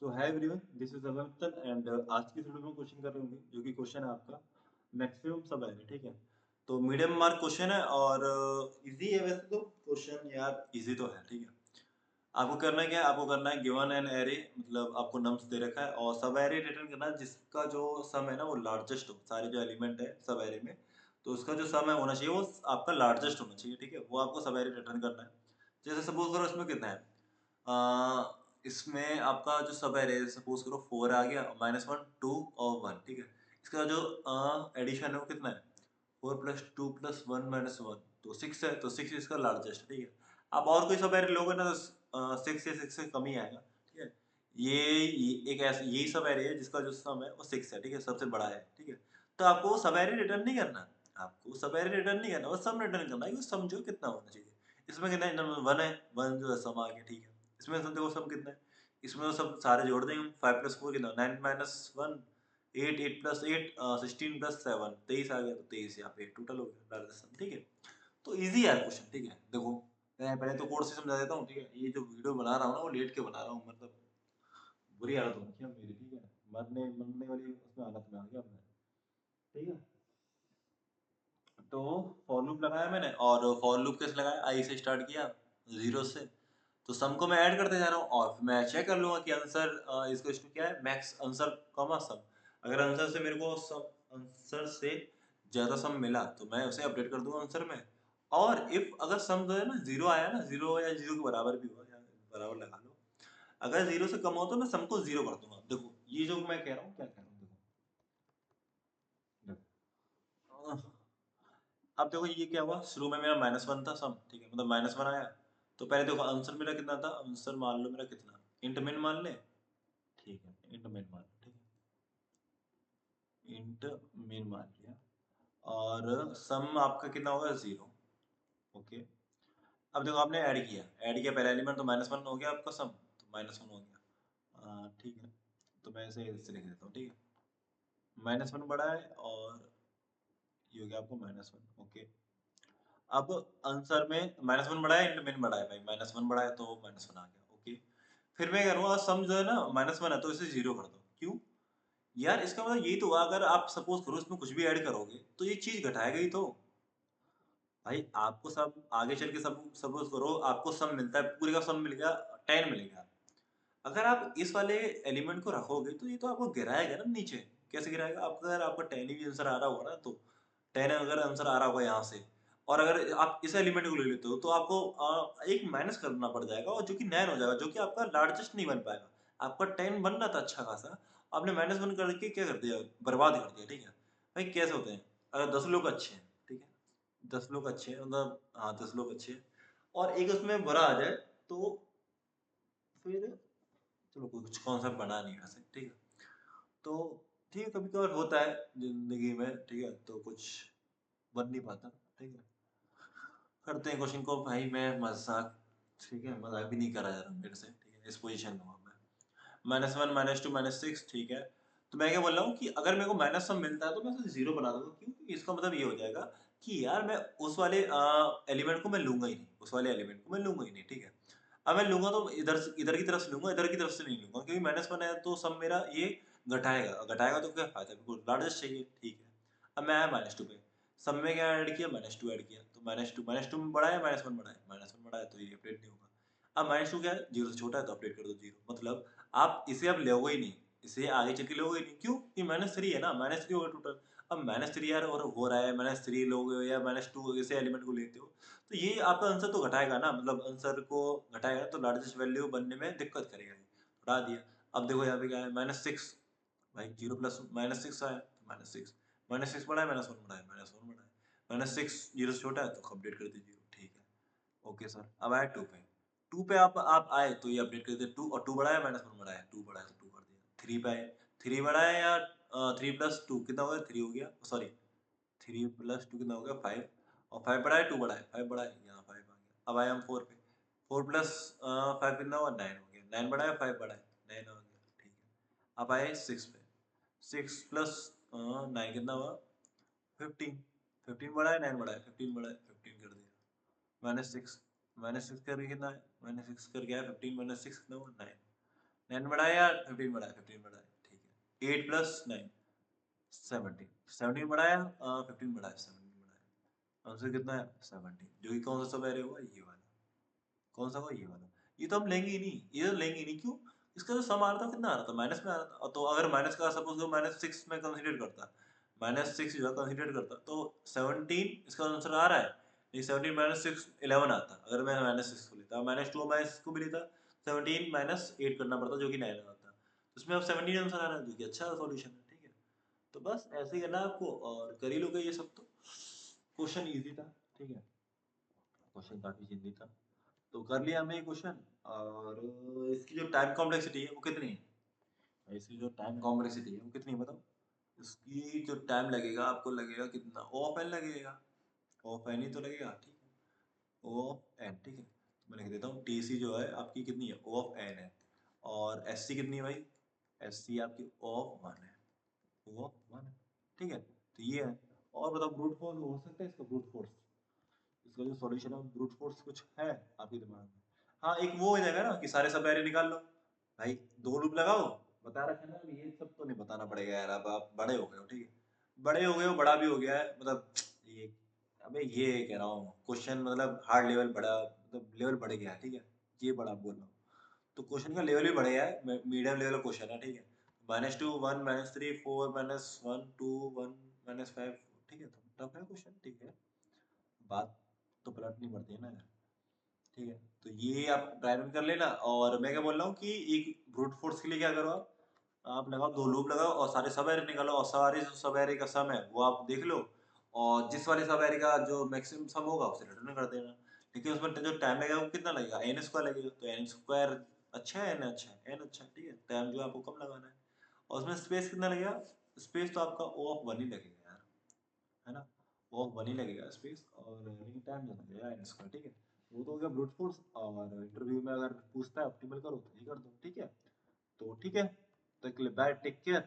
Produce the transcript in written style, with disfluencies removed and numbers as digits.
So hi everyone, this is Abhimatan and आज की video में क्वेश्चन कर रहे होंगे जो कि क्वेश्चन है आपका मैक्सिमम सब है, ठीक है। तो मीडियम मार्क क्वेश्चन है और इजी है। वैसे तो क्वेश्चन यार इजी तो है, ठीक है। आपको करना क्या है, आपको करना है गिवन एन एरे, मतलब आपको नम्स दे रखा है और सब एरे रिटर्न करना है जिसका जो सम है ना वो लार्जेस्ट हो। सारे जो एलिमेंट है सब एरे में, तो उसका जो सम है होना चाहिए वो आपका लार्जेस्ट होना चाहिए, ठीक है। वो आपको सब एरे रिटर्न करना है। जैसे सपोज करो इसमें कितना है, इसमें आपका जो सब एरे सपोज करो 4 आ गया, -1 2 और 1, ठीक है। इसका जो एडिशन है वो कितना है, 4 + 2 + 1 - 1, तो 6 है। तो 6 इसका लार्जेस्ट, ठीक है। आप और कोई सब एरे लोगे ना तो 6 या 6 से कम ही आएगा, ठीक है। ये एक ऐसा यही सब एरे है जिसका जो सम है वो 6 है, ठीक है, सबसे बड़ा है, ठीक है। तो आपको वो सब एरे रिटर्न नहीं करना, आपको सब एरे रिटर्न नहीं करना, वो सम रिटर्न करना है कि सम जो कितना होना चाहिए। इसमें कितना है, 1 है, 1 जो है सम आ गया, ठीक है। इसमें सब देखो सम कितना है, इसमें तो सब सारे जोड़ देंगे हम। 5 + 4 कितना, 9 - 1 8, 8 + 8 16 + 7 23 आ गया, तो 23 यहाँ पे टोटल हो गया डाल सम, ठीक है। तो इजी है क्वेश्चन, ठीक है। देखो मैं पहले तो कोड से समझा देता हूँ, ठीक है। ये जो वीडियो बना रहा हूँ ना वो लेट के बना रहा हूँ, मतलब बुरी हालत हो रखी है मेरी, ठीक है। मरने मरने वाली उसमें हालत में आ गया मैं, ठीक है। तो फॉर लूप लगाया मैंने, और फॉर लूप कैसे लगाया, आई से स्टार्ट किया, 0 से। तो सम को मैं ऐड करते जा रहा हूँ और फिर मैं चेक कर लूंगा कि आंसर इसको इसको क्या है, मैक्स आंसर कॉमा सम। अगर आंसर से मेरे को सम आंसर से ज्यादा सम मिला तो मैं उसे अपडेट कर दूंगा आंसर में। और इफ अगर सम जो है ना 0 आया ना, 0 या 0 के बराबर भी हुआ, या बराबर लगा लो, अगर 0 से कम हो तो मैं सम को 0 कर दूंगा। देखो ये जो मैं कह रहा हूँ क्या कह रहा हूँ, देखो देखो अब देखो ये क्या हुआ, शुरू में मेरा -1 था सम, ठीक है, मतलब -1 आया। तो पहले देखो आंसर मेरा कितना था, आंसर मान लो मेरा कितना, इंट मिन मान ले, ठीक है, इंट मिन मान लो, ठीक है, इंट मिन मान लिया। और सम आपका कितना होगा, 0, ओके। अब देखो आपने ऐड किया पहला एलिमेंट, तो -1 हो गया आपका सम, तो -1 हो गया, ठीक है। तो मैं इसे इससे लिख देता हूँ, ठीक है। -1 बड़ा है और ये हो गया आपको -1, ओके। अब आंसर में -1 बड़ा है, इंट मिन बड़ा है भाई, -1 बड़ा है तो -1 आ गया, ओके। फिर मैं करूँगा सम जो है ना -1 है तो इसे 0 कर दो, क्यों यार, इसका मतलब यही तो हुआ, अगर आप सपोज करो इसमें कुछ भी ऐड करोगे तो ये चीज घटाएगा ही तो। भाई आपको सब आगे चल के सब सपोज करो आपको सम मिलता है, पूरे का सम मिल गया, 10 मिल गया। अगर आप इस वाले एलिमेंट को रखोगे तो ये तो आपको गिराएगा ना नीचे। कैसे गिराएगा, आपका अगर आपका 10 ही आंसर आ रहा होगा ना, तो 10 अगर आंसर आ रहा होगा यहाँ से, और अगर आप इस एलिमेंट को ले लेते हो तो आपको एक माइनस करना पड़ जाएगा, और जो कि 9 हो जाएगा, जो कि आपका लार्जेस्ट नहीं बन पाएगा। आपका 10 बनना था अच्छा खासा, आपने -1 करके क्या कर दिया, बर्बाद कर दिया, ठीक है। भाई कैसे होते हैं, अगर 10 लोग अच्छे हैं, ठीक है, 10 लोग अच्छे हैं, मतलब हाँ 10 लोग अच्छे हैं, और एक उसमें बुरा आ जाए, तो फिर चलो कुछ कॉन्सेप्ट बना नहीं वैसे, ठीक है। तो ठीक है, कभी कभार होता है जिंदगी में, ठीक है, तो कुछ बन नहीं पाता, ठीक है। करते हैं क्वेश्चन को भाई, मैं मजाक, ठीक है, मजाक भी नहीं करा जा रहा मेरे से, ठीक है। इस पोजीशन में हूँ मैं, -1 -2 -6, ठीक है। तो मैं क्या बोल रहा हूँ कि अगर मेरे को माइनस सम मिलता है तो मैं उसे 0 बना दूंगा, क्यों, क्योंकि इसका मतलब ये हो जाएगा कि यार मैं उस वाले एलिमेंट को मैं लूंगा ही नहीं, उस वाले एलिमेंट को मैं लूंगा ही नहीं, ठीक है। अब मैं लूंगा तो इधर की तरफ से लूंगा, इधर की तरफ से नहीं लूंगा, क्योंकि -1 है तो सब मेरा ये घटाएगा, घटाएगा तो क्या फायदा, बिल्कुल लार्जेस्ट चाहिए, ठीक है। अब मैं आया -2 पे, सब में क्या ऐड किया, -2 ऐड किया, तो -2 में बड़ा है, -1 बड़ा है, -1 बड़ा है तो ये अपडेट नहीं होगा। अब -2 क्या है, 0 से छोटा है तो अपडेट कर दो 0, मतलब आप इसे अब लोगे ही नहीं, इसे आगे चल के लोगे ही नहीं, क्यों कि -3 है ना, -3 होगा टोटल। अब -3 यार और हो रहा है, -3 लोगे या -2 इसे एलिमेंट को लेते हो, तो ये आपका आंसर तो घटाएगा ना, मतलब आंसर को घटाएगा तो लार्जेस्ट वैल्यू बनने में दिक्कत करेगा ये, हटा दिया। अब देखो यहाँ पे क्या है, -6, भाई 0 प्लस -6 आया तो -6, -6 बड़ा है, -1 बड़ा है, -1 बड़ा है, -6 0 से छोटा है तो अपडेट कर दीजिए, ठीक है, ओके सर। अब आया 2 पे, 2 पे आप आए तो ये अपडेट कर दिया, 2 और 2 बड़ा है, -1 बड़ा है, 2 बड़ा है तो 2 कर दिया। 3 पे आए, 3 बड़ा है या 3 + 2 कितना हो गया, 3 हो गया, सॉरी 3 + 2 कितना हो गया, 5, और 5 बड़ा है, 2 बड़ा है, 5 बड़ा है, यहाँ 5 आ गया। अब आए हम 4 पे, 4 + 5 कितना हुआ, 9 हो गया, 9 बड़ा है, 5 बड़ा है, 9 आ गया, ठीक है। अब आए 6 पे, 6 + 9 कितना हुआ, 15, 15 बड़ा है, 9 बड़ा है, 15 बड़ा है, 15 कर दिया। -6, -6 करके कितना है, -6 करके आया 15 -6 कितना हुआ, 9, 9 बढ़ाया या 15 बढ़ाया? 15 बढ़ाया, ठीक है। 8 प्लस 9 17, 17 बढ़ाया 15 बढ़ाया, 17 बढ़ाया, आंसर कितना है 17, जो कि कौन सा सब एरे हुआ, ये वाला। कौन सा हुआ, ये वाला। ये तो हम लेंगे ही नहीं, ये तो लेंगे ही नहीं, क्यों? इसका जो सम आ रहा था कितना आ रहा था, माइनस में आ रहा था। और तो अगर माइनस का सपोज -6 में कंसीडर करता, -6 जो है कंसीडर करता, तो 17 इसका आंसर आ रहा है, नहीं 17 -6 11 आता। अगर मैं -6 को लेता, -2 -6 को भी लेता, 17 -8 करना पड़ता, जो कि 9 आता। तो इसमें अब 17 आंसर आ रहा है, जो कि अच्छा सॉल्यूशन है, ठीक है। तो बस ऐसे ही करना है आपको, और कर ही लोगे ये सब। तो क्वेश्चन इजी था, ठीक है, क्वेश्चन काफी इजी था। तो कर लिया हमने ये क्वेश्चन। और इसकी जो टाइम कॉम्प्लेक्सिटी है वो कितनी है, इसकी जो टाइम कॉम्प्लेक्सिटी है वो कितनी है बताओ। इसकी जो टाइम लगेगा, आपको लगेगा कितना, ओ ऑफ एन लगेगा, ओ ऑफ एन ही तो लगेगा, ठीक है, ओ ऑफ एन, ठीक है। तो मैं लिख देता हूँ, टी सी जो है आपकी कितनी है, ओ ऑफ एन है। और एस सी कितनी है भाई, एस सी आपकी ओ ऑफ वन है, ओ ऑफ वन है, ठीक है। तो ये है। और बताओ ब्रूट फोर्स हो सकता है इसका, ब्रूट फोर्स, इसका जो सॉल्यूशन है ब्रूट फोर्स कुछ है आपके दिमाग में? हाँ, एक वो हो जाएगा ना कि सारे सब एरे निकाल लो, भाई 2 लूप लगाओ, बता रखा है ना। अभी ये सब तो नहीं बताना पड़ेगा यार, अब आप बड़े हो गए हो, ठीक है, बड़े हो गए हो, बड़ा भी हो गया है, मतलब ये, अबे ये कह रहा हूँ क्वेश्चन, मतलब हार्ड लेवल बड़ा, मतलब लेवल बढ़ गया है, ठीक है, ये बड़ा बोल रहा हूँ। तो क्वेश्चन का लेवल भी बढ़ गया है, मीडियम लेवल का क्वेश्चन है, ठीक है। -2 1 -3 4 -1 2 1 -5, ठीक है, तो टफ है क्वेश्चन, ठीक है, बात तो पलटनी पड़ती है ना यार, ठीक है। तो ये आप ट्राई रन कर लेना। और मैं क्या बोल रहा हूँ कि एक ब्रूट फोर्स के लिए क्या करो, आप लगाओ 2 लूप लगाओ और सारे सब एरे निकालो, और सारे जो सब एरे का सम है वो आप देख लो, और जिस वाले सब एरे का जो मैक्सिमम सम होगा उसे रिटर्न कर देना। लेकिन उसमें जो टाइम लगेगा वो कितना लगेगा, एन स्क्वायर लगेगा, तो एन स्क्वायर अच्छा है, एन अच्छा है, एन अच्छा है, ठीक है, टाइम जो आपको कम लगाना है। और उसमें स्पेस कितना लगेगा, स्पेस तो आपका ओ ऑफ 1 ही लगेगा यार, है ना, वो 1 ही लगेगा स्पेस, और लेकिन टाइम ज़्यादा लगेगा एन स्क्वायर, ठीक है। वो तो हो गया ब्रूट फोर्स। और इंटरव्यू में अगर पूछता है ऑप्टिमल करो तो ये कर दो, ठीक है। तो ठीक है, तो बाय, टेक केयर।